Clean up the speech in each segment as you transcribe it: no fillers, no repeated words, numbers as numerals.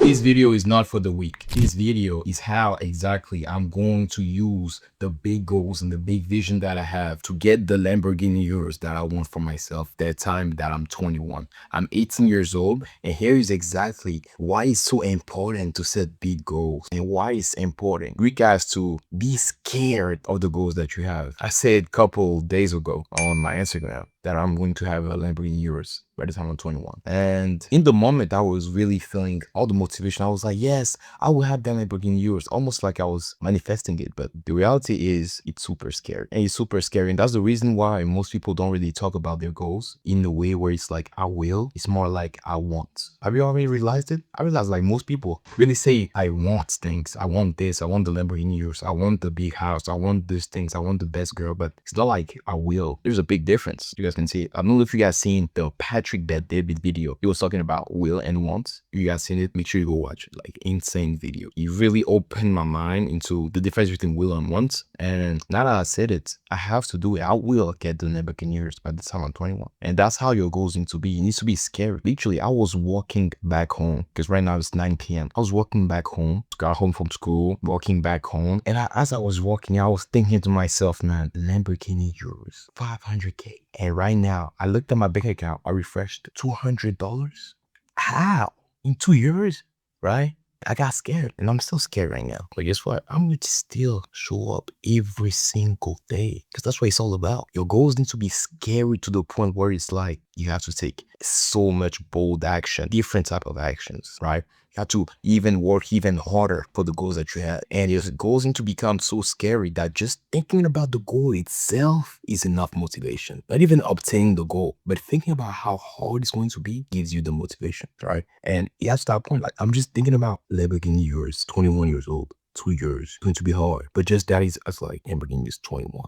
This video is not for the weak. This video is how exactly I'm going to use the big goals and the big vision that I have to get the Lamborghini Euros that I want for myself that time that I'm 21. I'm 18 years old, and here is exactly why it's so important to set big goals and why it's important. You guys to be scared of the goals that you have. I said a couple days ago on my Instagram that I'm going to have a Lamborghini Euros by the time I'm 21. And in the moment, I was really feeling all the motivation. I was like, yes, I will have that Lamborghini Euros, almost like I was manifesting it. But the reality is it's super scary. And it's super scary. And that's the reason why most people don't really talk about their goals in the way where it's like, I will. It's more like, I want. Have you already realized it? I realized like most people really say, I want things. I want this. I want the Lamborghini Euros. I want the big house. I want these things. I want the best girl. But it's not like I will. There's a big difference. You guys can see it. I don't know if you guys seen the Patrick Bet David video. He was talking about will and want. You guys seen it? Make sure you go watch it. Like insane video. He really opened my mind into the difference between will and want. And now that I said it, I have to do it. I will get the Lamborghini Euros by the time I'm 21. And that's how your goals need to be. You need to be scary. Literally, I was walking back home because right now it's 9 p.m. I was walking back home, got home from school, walking back home. And as I was walking, I was thinking to myself, man, Lamborghini Euros, 500K. And right now, I looked at my bank account. I refreshed $200. How? In 2 years, right? I got scared, and I'm still scared right now. But guess what? I'm going to still show up every single day because that's what it's all about. Your goals need to be scary to the point where it's like you have to take so much bold action, different type of actions, right? You have to even work even harder for the goals that you have. And your goals need to become so scary that just thinking about the goal itself is enough motivation. Not even obtaining the goal, but thinking about how hard it's going to be gives you the motivation, right? And that's that point. Like I'm just thinking about Lamborghini Euros, 21 years old, 2 years, going to be hard. But just that is, it's like Lamborghini is 21.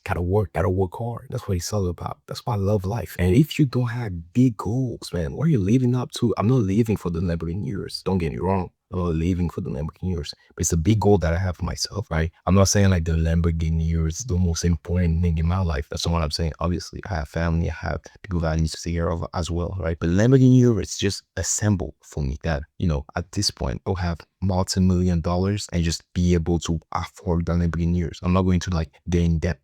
Gotta work hard. That's what it's all about. That's why I love life. And if you don't have big goals, man, what are you living up to? I'm not living for the Lamborghini years. Don't get me wrong. I'm not living for the Lamborghini years. But it's a big goal that I have for myself, right? I'm not saying like the Lamborghini years is the most important thing in my life. That's not what I'm saying. Obviously, I have family. I have people that I need to take care of as well, right? But Lamborghini years is just a symbol for me that, at this point, I'll have multi-million dollars and just be able to afford the Lamborghini years. I'm not going to like get in debt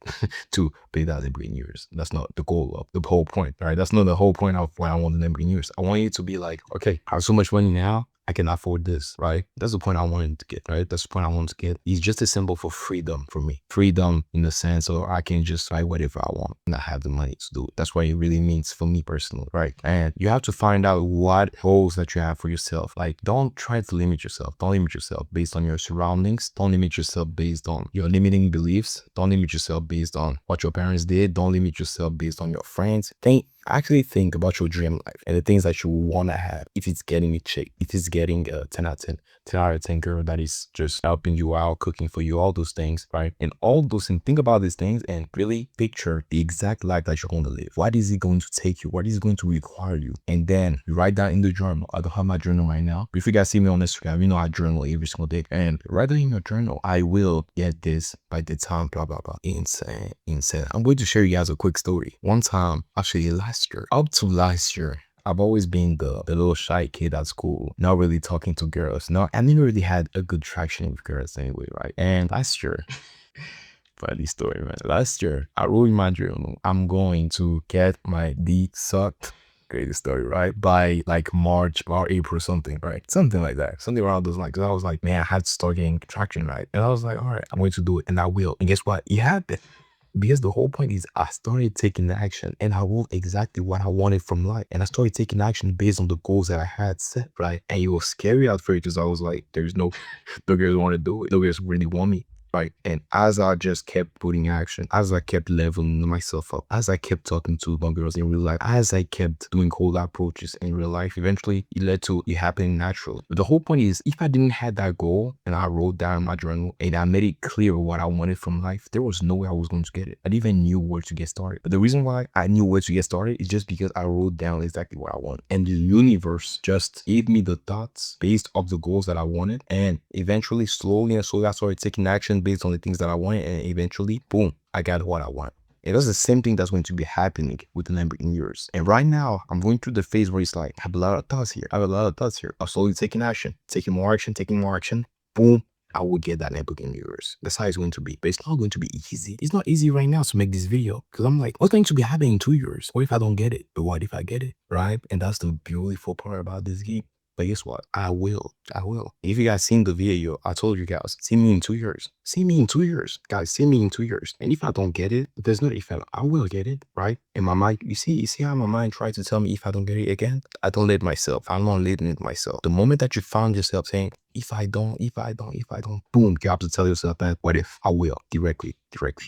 to pay that Lamborghini years. That's not the goal of the whole point, right? That's not the whole point of why I want the Lamborghini years. I want you to be like, okay, I have so much money now, I can afford this, right? That's the point I wanted to get, right? That's the point I want to get. It's just a symbol for freedom for me. Freedom in the sense of I can just try whatever I want and I have the money to do it. That's what it really means for me personally, right? And you have to find out what goals that you have for yourself. Like, don't try to limit yourself. Don't limit yourself based on your surroundings. Don't limit yourself based on your limiting beliefs. Don't limit yourself based on what your parents did. Don't limit yourself based on your friends. Actually think about your dream life and the things that you want to have. If it's getting a chick, if it's getting a 10 out of 10, 10 out of 10 girl that is just helping you out, cooking for you, all those things, right? And all those things, think about these things and really picture the exact life that you're going to live. What is it going to take you? What is it going to require you? And then you write that in the journal. I don't have my journal right now. But if you guys see me on Instagram, I journal every single day. And write it in your journal. I will get this by the time, blah, blah, blah. Insane, insane. I'm going to share you guys a quick story. One time, actually up to last year, I've always been the little shy kid at school, not really talking to girls. No, I never really had a good traction with girls anyway, right? And last year, funny story, man. Last year, I wrote in my journal, I'm going to get my D sucked. Crazy story, right? By like March or April, something, right? Something like that. Something around those lines. Because I was like, man, I had to start getting traction, right? And I was like, all right, I'm going to do it. And I will. And guess what? It happened. Because the whole point is I started taking action and I wrote exactly what I wanted from life. And I started taking action based on the goals that I had set, right? And it was scary at first because I was like, there's no girls want to do it. No girls really want me. Right. And as I just kept putting action, as I kept leveling myself up, as I kept talking to my girls in real life, as I kept doing cold approaches in real life, eventually it led to it happening naturally. But the whole point is if I didn't have that goal and I wrote down my journal and I made it clear what I wanted from life, there was no way I was going to get it. I didn't even knew where to get started. But the reason why I knew where to get started is just because I wrote down exactly what I want. And the universe just gave me the thoughts based off the goals that I wanted. And eventually, slowly I started taking action based on the things that I wanted, and eventually, boom, I got what I want. And that's the same thing that's going to be happening with the number in yours. And right now, I'm going through the phase where it's like, I have a lot of thoughts here. I have a lot of thoughts here. I'm slowly taking action, taking more action, taking more action. Boom. I will get that netbook in yours. That's how it's going to be. But it's not going to be easy. It's not easy right now to make this video. Because I'm like, what's going to be happening in 2 years? What if I don't get it? But what if I get it? Right? And that's the beautiful part about this game. But guess what? I will. I will. If you guys seen the video, I told you guys, see me in 2 years. See me in 2 years. Guys, see me in 2 years. And if I don't get it, there's no if I will get it, right? In my mind, you see how my mind tries to tell me if I don't get it again? I don't let myself. I'm not letting it myself. The moment that you found yourself saying, if I don't, boom, you have to tell yourself that, what if I will directly.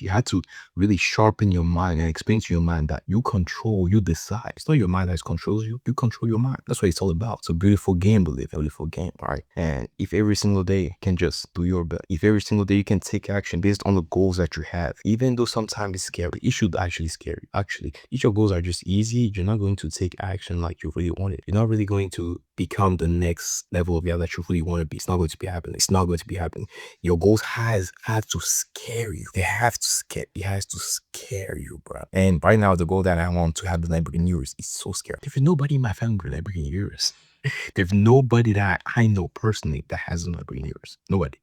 You had to really sharpen your mind and explain to your mind that you control, you decide. It's not your mind that controls you. You control your mind. That's what it's all about. It's a beautiful game, believe, a beautiful game, right? And if every single day can just do your best, if every single day you can take action based on the goals that you have, even though sometimes it's scary, it should actually scare you. Actually, if your goals are just easy, you're not going to take action like you really want it. You're not really going to become the next level of yeah that you really want to be. It's not going to be happening. It's not going to be happening. Your goals have to scare you. It has to scare you, bro. And right now, the goal that I want to have the Lamborghini Urus is so scary. There's nobody in my family with Lamborghini Urus. There's nobody that I know personally that has a Lamborghini Urus. Nobody.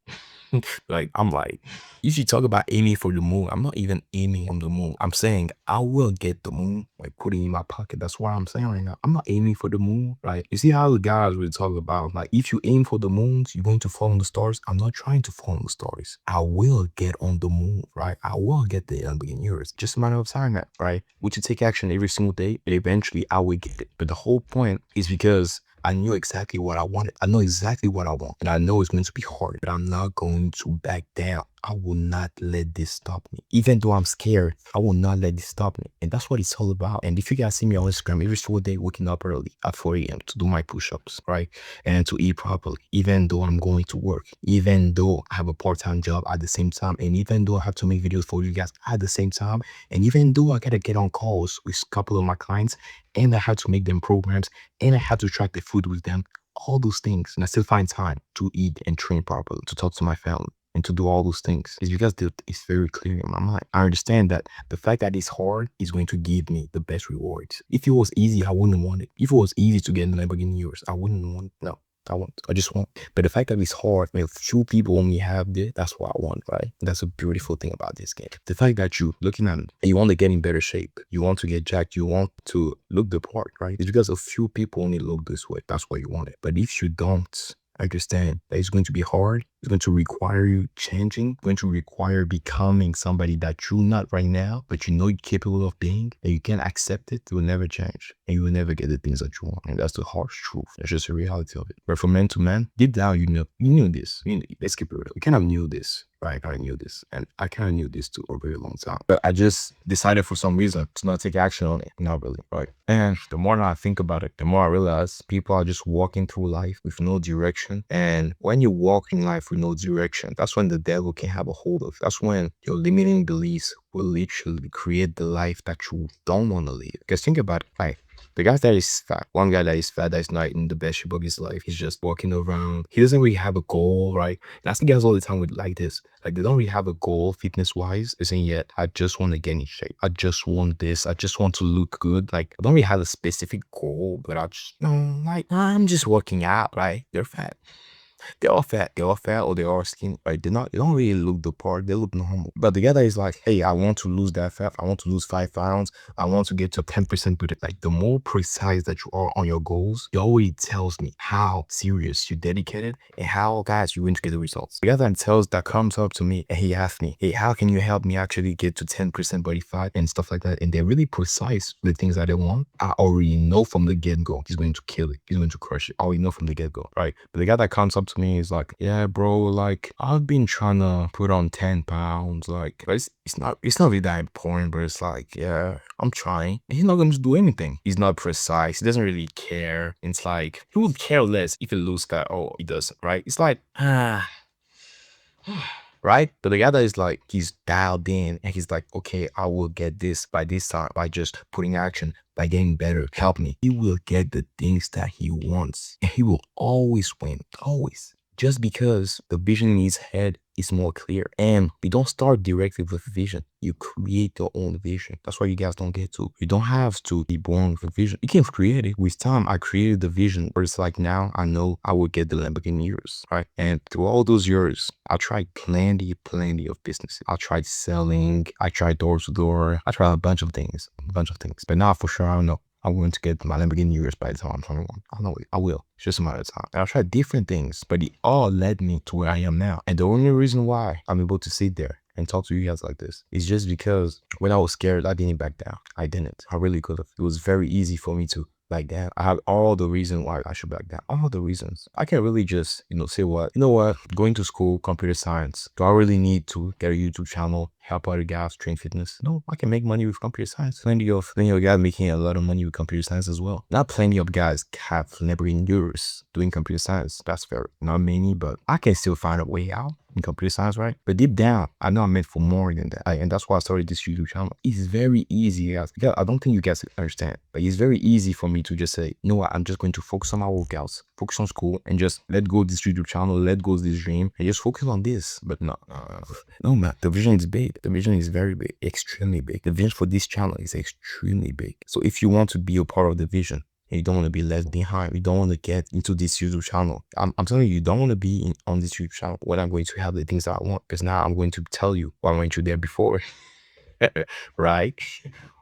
Like, I'm like, you should talk about aiming for the moon. I'm not even aiming on the moon. I'm saying I will get the moon, like putting in my pocket. That's what I'm saying right now. I'm not aiming for the moon, right? You see how the guys would talk about, like, if you aim for the moons, you're going to fall on the stars. I'm not trying to fall on the stars. I will get on the moon, right? I will get the Lamborghini. Just a matter of time, that, right? We should take action every single day, and eventually I will get it. But the whole point is because I knew exactly what I wanted. I know exactly what I want. And I know it's going to be hard, but I'm not going to back down. I will not let this stop me. Even though I'm scared, I will not let this stop me. And that's what it's all about. And if you guys see me on Instagram every single day, waking up early at 4 a.m. to do my push-ups, right? And to eat properly, even though I'm going to work, even though I have a part-time job at the same time, and even though I have to make videos for you guys at the same time, and even though I gotta get on calls with a couple of my clients, and I have to make them programs, and I have to track the food with them, all those things, and I still find time to eat and train properly, to talk to my family, and to do all those things. It's because it's very clear in my mind. I understand that the fact that it's hard is going to give me the best rewards. If it was easy, I wouldn't want it. If it was easy to get in the Lamborghini Urus, I wouldn't want it. No. I just want. But the fact that it's hard, I mean, few people only have this, that's what I want, right? That's a beautiful thing about this game. The fact that you looking at it, and you want to get in better shape, you want to get jacked, you want to look the part, right? It's because a few people only look this way. That's why you want it. But if you don't understand that it's going to be hard, it's going to require you changing, going to require becoming somebody that you're not right now, but you know you're capable of being, and you can accept it, it will never change. And you will never get the things that you want. And that's the harsh truth. That's just the reality of it. But from man to man, deep down, you knew this. Let's keep it real. You kind of knew this. Right, I kind of knew this, and I kind of knew this too for a very long time. But I just decided for some reason to not take action on it. Not really, right? And the more I think about it, the more I realize people are just walking through life with no direction. And when you walk in life with no direction, that's when the devil can have a hold of. That's when your limiting beliefs will literally create the life that you don't want to live. Because think about it, like, the guy that is fat, one guy that is fat, that is not in the best shape of his life, he's just walking around. He doesn't really have a goal, right? And I see guys all the time with like this. Like, they don't really have a goal fitness-wise. They're saying, yeah, I just want to get in shape. I just want this. I just want to look good. Like, I don't really have a specific goal, but I just, like, I'm just working out, right? They're fat. They're all fat. They're all fat, or they are skinny, right? They don't really look the part. They look normal. But the guy that is like, hey, I want to lose that fat. I want to lose 5 pounds. I want to get to 10% with it. Like, the more precise that you are on your goals, it already tells me how serious you're dedicated and how, guys, you're going to get the results. The guy that comes up to me and he asks me, hey, how can you help me actually get to 10% body fat and stuff like that? And they're really precise with the things that they want. I already know from the get-go, he's going to kill it. He's going to crush it. I already know from the get-go, right? But the guy that comes up to me is like, yeah, bro, like, I've been trying to put on 10 pounds. Like, but it's not really that important, but it's like, yeah, I'm trying. And he's not going to do anything. He's not precise. He doesn't really care. It's like, he would care less if he loses fat. Oh, he doesn't, right? It's like, right? But the other is like, he's dialed in and he's like, okay, I will get this by this time by just putting action, by getting better. Help me. He will get the things that he wants, and he will always win. Always. Just because the vision in his head is more clear. And you don't start directly with vision. You create your own vision. That's why you guys don't get to. You don't have to be born with a vision. You can create it. With time, I created the vision where it's like now I know I will get the Lamborghini years, right? And through all those years, I tried plenty of businesses. I tried selling. I tried door to door. I tried a bunch of things. But now for sure, I don't know. I'm going to get my Lamborghini years by the time I'm 21. I know it. I will. It's just a matter of time. And I tried different things, but it all led me to where I am now. And the only reason why I'm able to sit there and talk to you guys like this is just because when I was scared, I didn't back down. I didn't. I really could have. It was very easy for me to back down. I have all the reasons why I should back down. All the reasons. I can't really just, say what? You know what? Going to school, computer science. Do I really need to get a YouTube channel, help other guys train fitness? No, I can make money with computer science. Plenty of guys making a lot of money with computer science as well. Not plenty of guys have Lamborghini years doing computer science. That's fair. Not many, but I can still find a way out in computer science, right? But deep down, I know I'm meant for more than that. And that's why I started this YouTube channel. It's very easy, guys. I don't think you guys understand, but it's very easy for me to just say, you know what, I'm just going to focus on my workouts, focus on school, and just let go of this YouTube channel, let go of this dream, and just focus on this. But no, man. The vision is big. The vision is very big, extremely big. The vision for this channel is extremely big. So if you want to be a part of the vision, and you don't want to be left behind, you don't want to get into this YouTube channel, I'm telling you, you don't want to be on this YouTube channel when I'm going to have the things that I want, because now I'm going to tell you why weren't you there before. Right?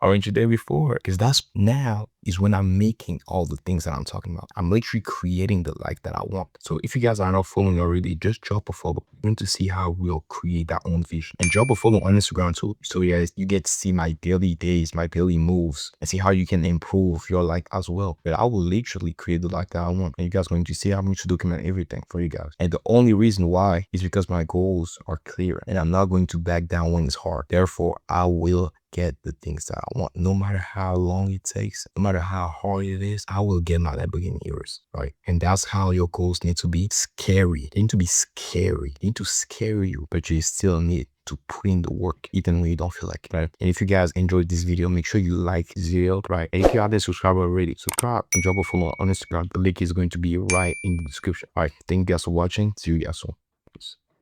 Aren't you there before? Because that's now is when I'm making all the things that I'm talking about. I'm literally creating the life that I want. So if you guys are not following already, just drop a follow. We're going to see how we'll create that own vision. And drop a follow on Instagram too. So you get to see my daily days, my daily moves, and see how you can improve your life as well. But I will literally create the life that I want. And you guys are going to see I'm going to document everything for you guys. And the only reason why is because my goals are clear. And I'm not going to back down when it's hard. Therefore, I will get the things that I want, no matter how long it takes, no matter how hard it is. I will get my Lamborghini years, right? And that's how your goals need to be scary. They need to be scary. They need to scare you, but you still need to put in the work even when you don't feel like it, right? And if you guys enjoyed this video, make sure you like this video, right? And if you haven't subscribed already, subscribe and drop a follow on Instagram. The link is going to be right in the description. All right, thank you guys for watching. See you guys soon.